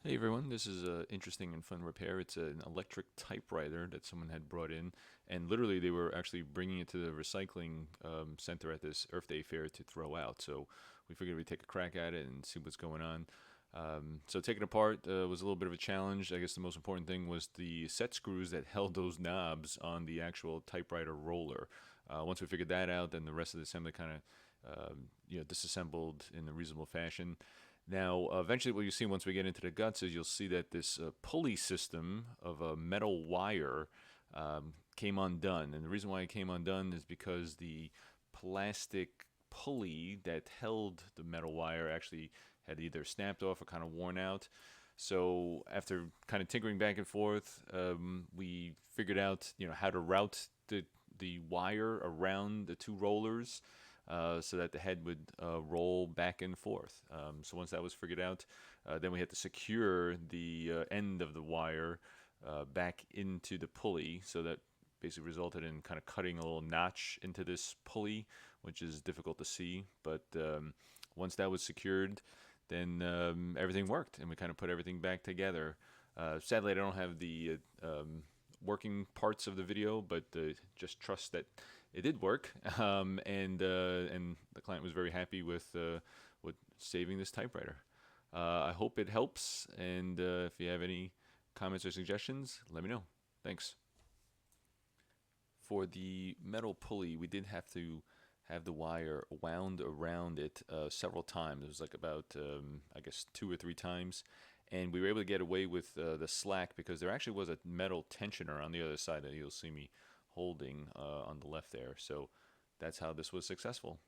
Hey everyone, this is an interesting and fun repair. It's an electric typewriter that someone had brought in, and literally they were actually bringing it to the recycling center at this Earth Day fair to throw out. So we figured we'd take a crack at it and see what's going on. So taking it apart was a little bit of a challenge. I guess the most important thing was the set screws that held those knobs on the actual typewriter roller. Once we figured that out, then the rest of the assembly kind of disassembled in a reasonable fashion. Now, eventually, what you see once we get into the guts is you'll see that this pulley system of a metal wire came undone. And the reason why it came undone is because the plastic pulley that held the metal wire actually had either snapped off or kind of worn out. So after kind of tinkering back and forth, we figured out, how to route the wire around the two rollers so that the head would roll back and forth. So once that was figured out, then we had to secure the end of the wire back into the pulley. So that basically resulted in kind of cutting a little notch into this pulley, which is difficult to see. But once that was secured, then everything worked, and we kind of put everything back together. Sadly, I don't have the working parts of the video, but just trust that it did work, and the client was very happy with saving this typewriter. I hope it helps, and if you have any comments or suggestions, let me know. Thanks. For the metal pulley, we did have to have the wire wound around it several times. It was like about, I guess, two or three times. And we were able to get away with the slack because there actually was a metal tensioner on the other side that you'll see me holding on the left there. So that's how this was successful.